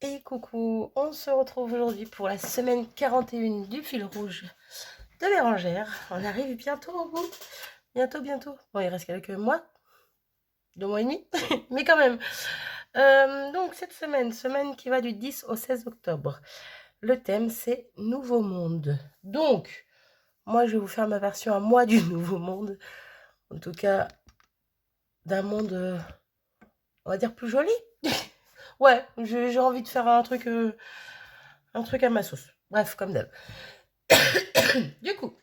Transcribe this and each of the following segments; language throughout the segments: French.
Et coucou, on se retrouve aujourd'hui pour la semaine 41 du fil rouge de Bérangère. On arrive bientôt au bout, bientôt. Bon, il reste quelques mois, 2 mois et demi, mais quand même. Donc cette semaine qui va du 10 au 16 octobre, le thème c'est Nouveau Monde. Donc, moi je vais vous faire ma version à moi du Nouveau Monde, en tout cas d'un monde, on va dire plus joli. Ouais, j'ai envie de faire un truc à ma sauce. Bref, comme d'hab. Du coup,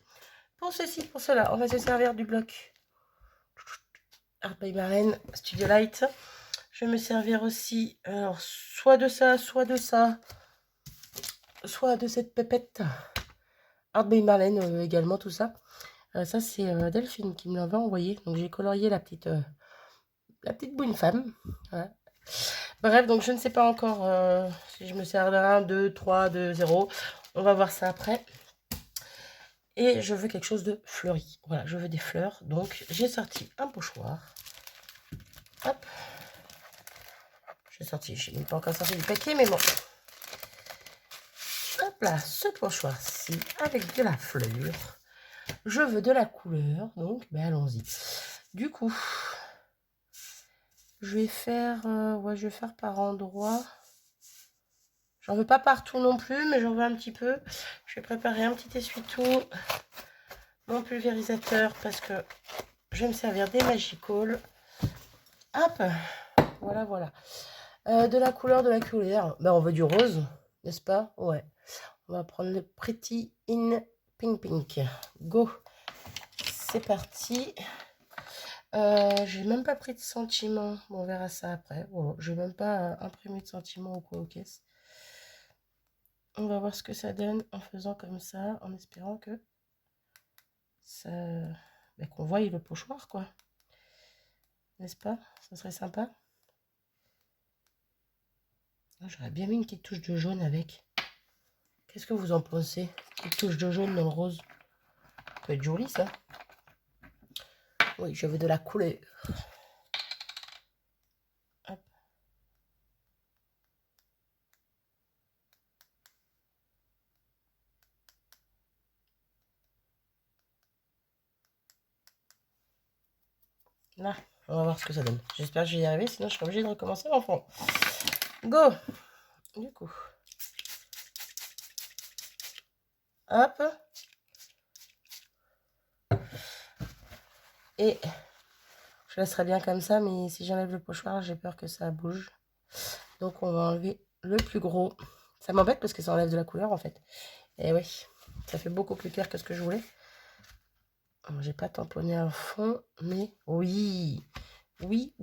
pour ceci, pour cela, on va se servir du bloc Art by Marlène Studio Light. Je vais me servir aussi, alors, soit de ça, soit de ça, soit de cette pépette Art by Marlène également, tout ça. Ça, c'est Delphine qui me l'avait envoyé. Donc, j'ai colorié la petite boune femme. Voilà. Bref, donc je ne sais pas encore si je me sers de 1, 2, 3, de 0. On va voir ça après. Et je veux quelque chose de fleuri. Voilà, je veux des fleurs. Donc, j'ai sorti un pochoir. Hop. Je n'ai pas encore sorti du paquet, mais bon. Hop là, ce pochoir-ci, avec de la fleur. Je veux de la couleur, donc ben allons-y. Du coup, je vais faire par endroits. J'en veux pas partout non plus, mais j'en veux un petit peu. Je vais préparer un petit essuie-tout, mon pulvérisateur, parce que je vais me servir des Magical. Hop, voilà. De la couleur, Ben, on veut du rose, n'est-ce pas? Ouais. On va prendre le Pretty in Pink. Go. C'est parti. J'ai même pas pris de sentiments. Bon, on verra ça après. Bon, je vais même pas imprimer de sentiments ou quoi aux caisses. On va voir ce que ça donne en faisant comme ça, en espérant que ça, ben, qu'on voie le pochoir, quoi. N'est-ce pas? Ça serait sympa. J'aurais bien mis une petite touche de jaune avec. Qu'est-ce que vous en pensez? Une petite touche de jaune dans le rose. Ça peut être joli, ça. Oui, je veux de la couleur. Hop. Là, on va voir ce que ça donne. J'espère que j'y arriver, sinon je serai obligée de recommencer l'enfant. Go! Du coup. Hop. Et je laisserai bien comme ça, mais si j'enlève le pochoir, j'ai peur que ça bouge. Donc on va enlever le plus gros. Ça m'embête parce que ça enlève de la couleur en fait. Et oui, ça fait beaucoup plus clair que ce que je voulais. J'ai pas tamponné à fond, mais oui. Oui.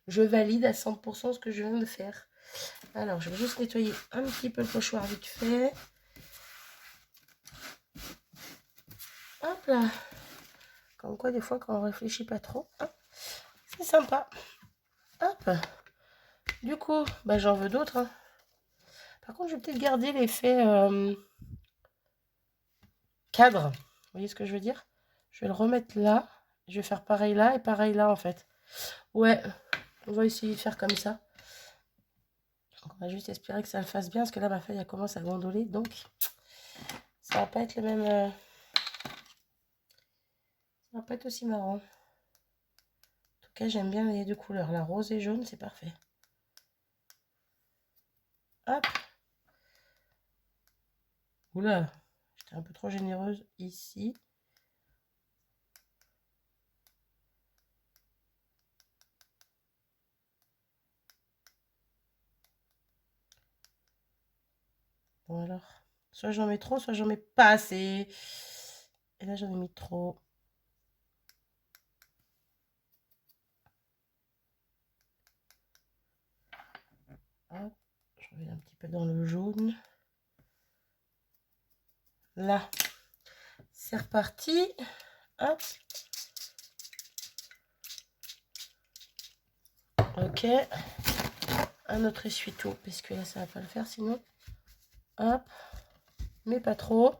Je valide à 100% ce que je viens de faire. Alors, je vais juste nettoyer un petit peu le pochoir vite fait. Hop là. Comme quoi, des fois, quand on réfléchit pas trop, hein, c'est sympa. Hop. Du coup, bah, j'en veux d'autres. Hein. Par contre, je vais peut-être garder l'effet cadre. Vous voyez ce que je veux dire? Je vais le remettre là. Je vais faire pareil là et pareil là, en fait. Ouais, on va essayer de faire comme ça. Donc, on va juste espérer que ça le fasse bien, parce que là, ma feuille, elle commence à gondoler. Donc, ça va pas être le même... ça va pas être aussi marrant. En tout cas, j'aime bien les deux couleurs. La rose et jaune, c'est parfait. Hop. Oula, j'étais un peu trop généreuse ici. Bon alors, soit j'en mets trop, soit j'en mets pas assez. Et là, j'en ai mis trop. Hop, je vais un petit peu dans le jaune. Là, c'est reparti. Hop. Ok. Un autre essuie-tout, parce que là, ça va pas le faire sinon. Hop. Mais pas trop.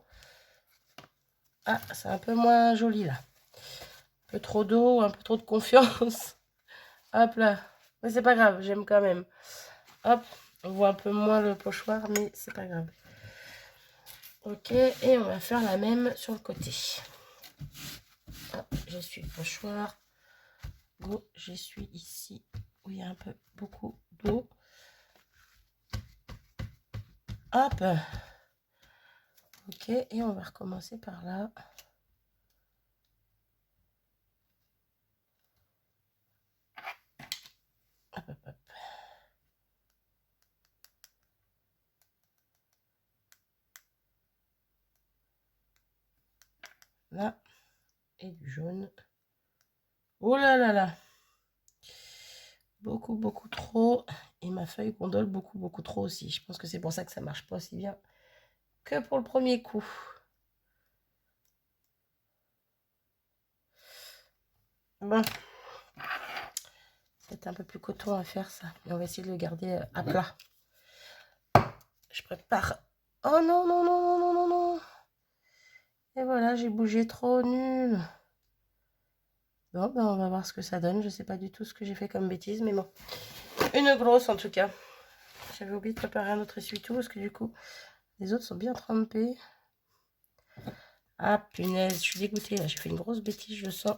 Ah, c'est un peu moins joli là. Un peu trop d'eau, un peu trop de confiance. Hop là. Mais c'est pas grave, j'aime quand même. Hop, on voit un peu moins le pochoir, mais c'est pas grave. Ok, et on va faire la même sur le côté. Hop, j'essuie le pochoir. Go, j'essuie ici où il y a un peu beaucoup d'eau. Hop. Ok, et on va recommencer par là. Hop, hop, hop. Là, et du jaune. Oh là là là. Beaucoup, beaucoup trop. Et ma feuille gondole beaucoup, beaucoup trop aussi. Je pense que c'est pour ça que ça marche pas aussi bien que pour le premier coup. Bon. C'est un peu plus coton à faire ça. Mais on va essayer de le garder à plat. Je prépare. Oh non, non, non, non, non, non, non. Et voilà, j'ai bougé trop nul. Bon, ben on va voir ce que ça donne. Je sais pas du tout ce que j'ai fait comme bêtise, mais bon. Une grosse en tout cas. J'avais oublié de préparer un autre essuie-tout parce que du coup, les autres sont bien trempés. Ah punaise, je suis dégoûtée là. J'ai fait une grosse bêtise, je sens.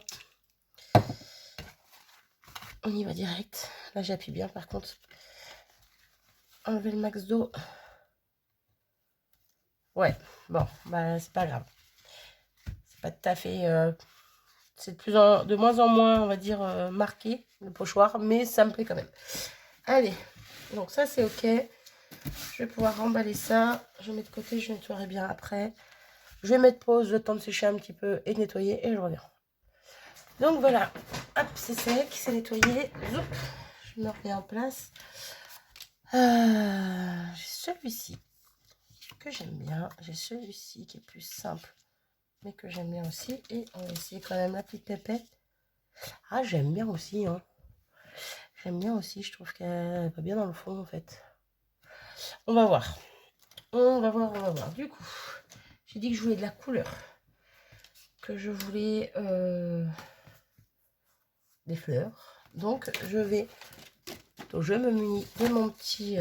On y va direct. Là, j'appuie bien par contre. Enlever le max d'eau. Ouais, bon, bah c'est pas grave. C'est pas tout à fait... c'est de moins en moins, on va dire, marqué, le pochoir, mais ça me plaît quand même. Allez, donc ça c'est ok. Je vais pouvoir remballer ça. Je mets de côté, je nettoierai bien après. Je vais mettre pause, le temps de sécher un petit peu et nettoyer, et je reviens. Donc voilà, hop, c'est sec, c'est nettoyé. Zoup, je me remets en place. J'ai celui-ci que j'aime bien. J'ai celui-ci qui est plus simple, mais que j'aime bien aussi. Et on va essayer quand même la petite pépette. Ah, j'aime bien aussi, hein. J'aime bien aussi, je trouve qu'elle va bien dans le fond, en fait. On va voir. On va voir, on va voir. Du coup, j'ai dit que je voulais de la couleur. Que je voulais des fleurs. Donc, je me munis de mon petit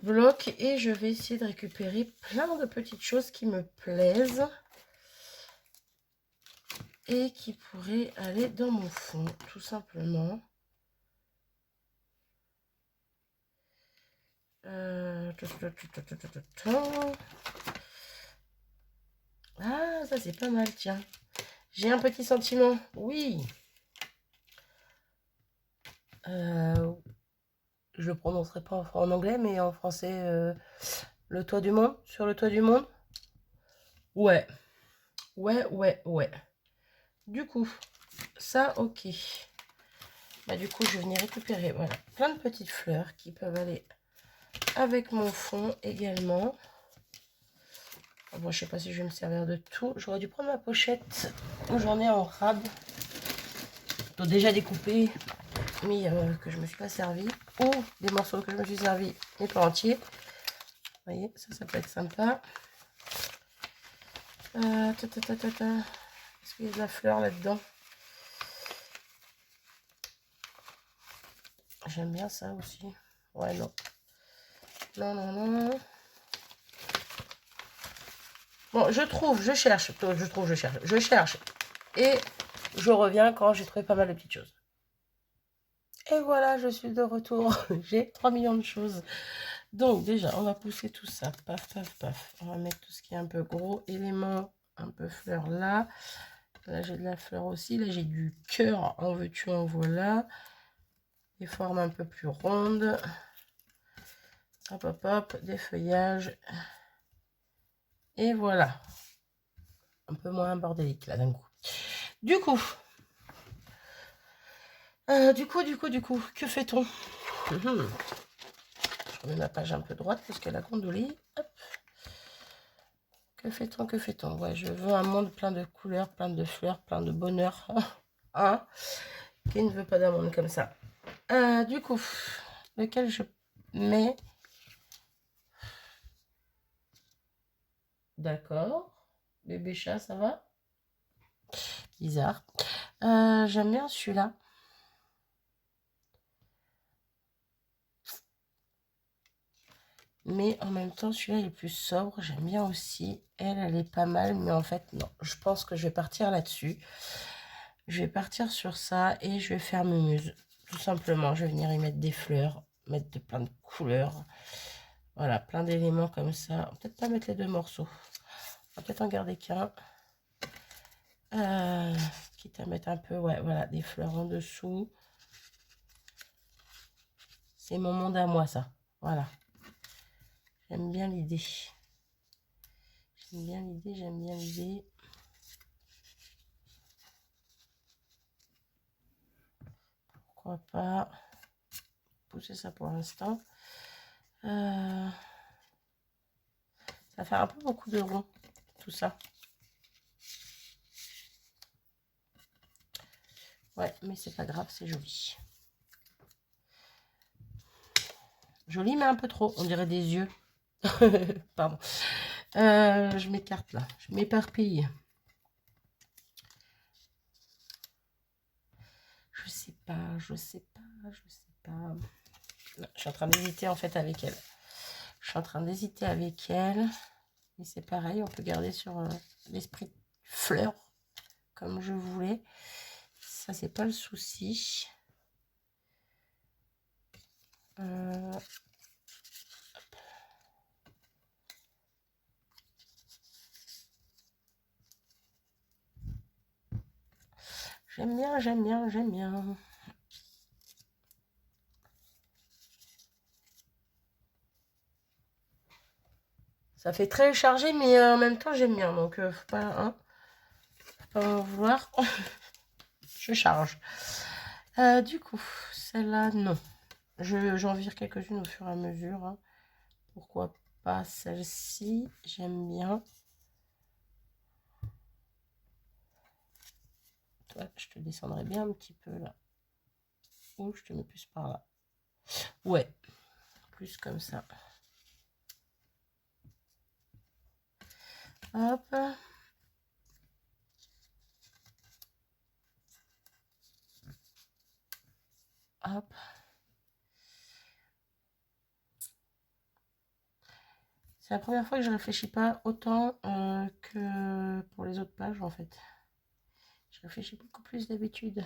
bloc et je vais essayer de récupérer plein de petites choses qui me plaisent. Et qui pourraient aller dans mon fond, tout simplement. Ah, ça c'est pas mal, tiens. J'ai un petit sentiment, oui. Je le prononcerai pas en anglais, mais en français, le toit du monde, sur le toit du monde. Ouais, ouais, ouais, ouais. Du coup, ça, ok. Bah, du coup, je vais venir récupérer, voilà, plein de petites fleurs qui peuvent aller avec mon fond également. Bon, je sais pas si je vais me servir de tout. J'aurais dû prendre ma pochette où j'en ai en rab. Donc déjà découpé, mais que je me suis pas servi. Ou des morceaux que je me suis servi, mais pas entiers. Vous voyez, ça peut être sympa. Est-ce qu'il y a de la fleur là-dedans? J'aime bien ça aussi. Ouais, non. Non, non, non. Bon, je cherche. Je cherche. Et je reviens quand j'ai trouvé pas mal de petites choses. Et voilà, je suis de retour. J'ai 3 millions de choses. Donc déjà, on va pousser tout ça. Paf, paf, paf. On va mettre tout ce qui est un peu gros. Élément, un peu fleur là. Là, j'ai de la fleur aussi. Là, j'ai du cœur. En veux-tu, en voilà. Des formes un peu plus rondes. Hop, hop, hop. Des feuillages. Et voilà. Un peu moins bordélique là d'un coup. Du coup, que fait-on? Je remets ma page un peu droite parce qu'elle a gondolé. Hop. Que fait-on? Que fait-on? Ouais, je veux un monde plein de couleurs, plein de fleurs, plein de bonheur. Hein? Qui ne veut pas d'un monde comme ça? Du coup, lequel je mets? D'accord. Bébé chat, ça va? Bizarre. J'aime bien celui-là. Mais en même temps, celui-là, il est plus sobre. J'aime bien aussi. Elle est pas mal. Mais en fait, non. Je pense que je vais partir là-dessus. Je vais partir sur ça et je vais faire mumuse. Tout simplement, je vais venir y mettre des fleurs, mettre de plein de couleurs. Voilà, plein d'éléments comme ça. Peut-être pas mettre les 2 morceaux. On va peut-être en garder qu'un. Quitte à mettre un peu, ouais, voilà, des fleurs en dessous. C'est mon monde à moi, ça. Voilà. J'aime bien l'idée. J'aime bien l'idée, j'aime bien l'idée. Pourquoi pas pousser ça pour l'instant. Ça va faire un peu beaucoup de ronds, tout ça. Ouais, mais c'est pas grave, c'est joli. Joli, mais un peu trop. On dirait des yeux. Pardon. Je m'écarte là. Je m'éparpille. Je sais pas, je sais pas, je sais pas. Non, je suis en train d'hésiter en fait avec elle. Je suis en train d'hésiter avec elle. Mais c'est pareil, on peut garder sur l'esprit fleur comme je voulais. Ça, c'est pas le souci. J'aime bien, j'aime bien, j'aime bien. Ça fait très chargé, mais en même temps, j'aime bien. Donc, faut pas, hein, faut pas m'en vouloir. Je charge. Du coup, celle-là, non. J'en vire quelques-unes au fur et à mesure. Hein. Pourquoi pas celle-ci? J'aime bien. Toi, je te descendrai bien un petit peu là. Ou je te mets plus par là. Ouais, plus comme ça. Hop. Hop. C'est la première fois que je réfléchis pas autant que pour les autres pages en fait. Je réfléchis beaucoup plus d'habitude.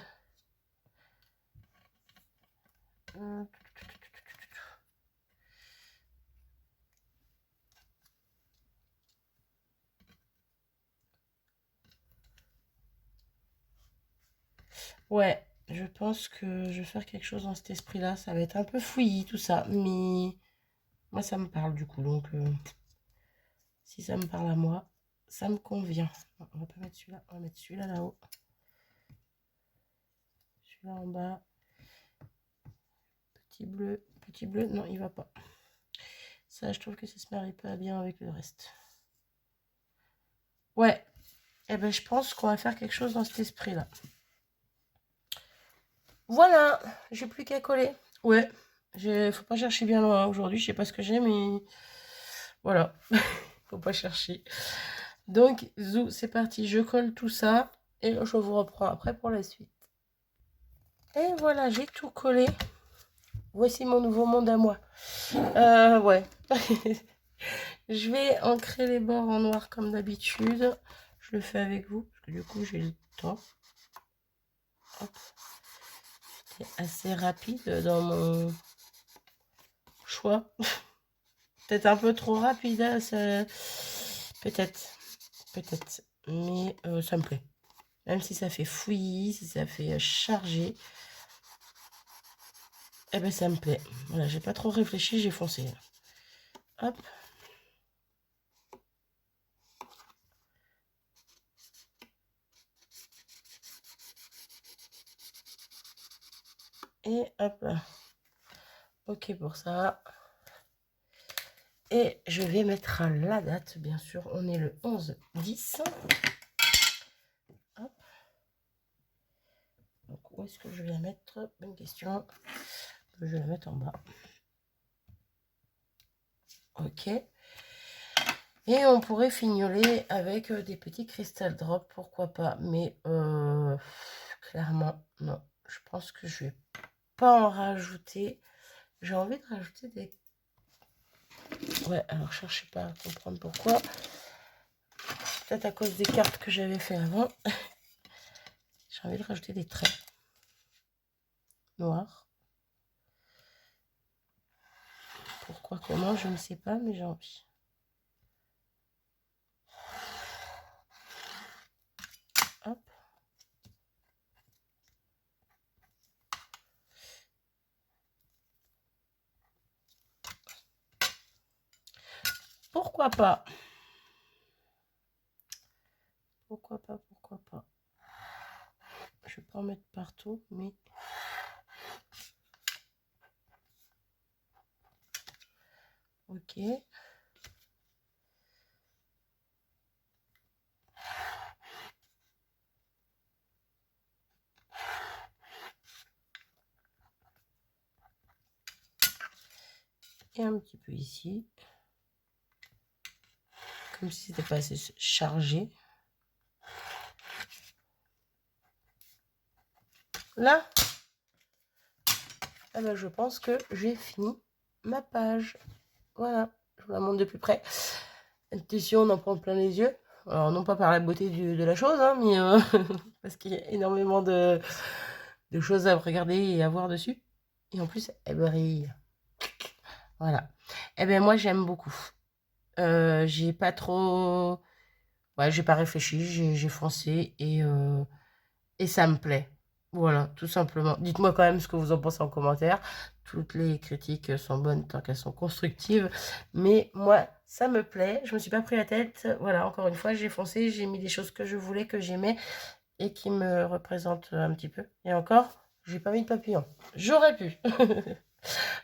Ouais, je pense que je vais faire quelque chose dans cet esprit-là. Ça va être un peu fouillis tout ça, mais moi ça me parle du coup. Donc si ça me parle à moi, ça me convient. On va pas mettre celui-là, on va mettre celui-là là-haut. Celui-là en bas. Petit bleu, non, il va pas. Ça, je trouve que ça se marie pas bien avec le reste. Ouais, et ben je pense qu'on va faire quelque chose dans cet esprit-là. Voilà, j'ai plus qu'à coller. Ouais, faut pas chercher bien loin aujourd'hui. Je sais pas ce que j'ai, mais voilà, faut pas chercher. Donc, zou, c'est parti. Je colle tout ça et je vous reprends après pour la suite. Et voilà, j'ai tout collé. Voici mon nouveau monde à moi. Ouais. Je vais ancrer les bords en noir comme d'habitude. Je le fais avec vous parce que du coup j'ai le temps. C'est assez rapide dans mon choix. Peut-être un peu trop rapide, hein, peut-être, mais ça me plaît. Même si ça fait fouillis, si ça fait chargé, eh ben ça me plaît. Voilà, j'ai pas trop réfléchi, j'ai foncé. Hop. Et hop là. Ok pour ça. Et je vais mettre la date, bien sûr. On est le 11-10. Hop. Donc, où est-ce que je vais la mettre? Bonne question. Je vais la mettre en bas. Ok. Et on pourrait fignoler avec des petits cristal drops, pourquoi pas. Mais clairement, non. Je pense que je vais pas en rajouter. J'ai envie de rajouter des Ouais, alors cherchez pas à comprendre pourquoi. Peut-être à cause des cartes que j'avais fait avant. J'ai envie de rajouter des traits noirs. Pourquoi, comment, je ne sais pas, mais j'ai envie. Hop. Pourquoi pas? Pourquoi pas, pourquoi pas? Je vais pas en mettre partout, mais... Ok. Et un petit peu ici. Comme si c'était pas assez chargé. Là, eh ben, je pense que j'ai fini ma page. Voilà, je vous la montre de plus près. Attention, on en prend plein les yeux. Alors, non pas par la beauté de la chose, hein, mais parce qu'il y a énormément de choses à regarder et à voir dessus. Et en plus, elle brille. Voilà. Eh bien, moi, j'aime beaucoup. J'ai pas trop... Ouais, j'ai pas réfléchi, j'ai foncé et ça me plaît. Voilà, tout simplement. Dites-moi quand même ce que vous en pensez en commentaire. Toutes les critiques sont bonnes tant qu'elles sont constructives. Mais moi, ça me plaît. Je me suis pas pris la tête. Voilà, encore une fois, j'ai foncé. J'ai mis des choses que je voulais, que j'aimais et qui me représentent un petit peu. Et encore, j'ai pas mis de papillon. J'aurais pu.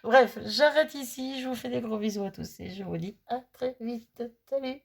Bref, j'arrête ici. Je vous fais des gros bisous à tous et je vous dis à très vite. Salut!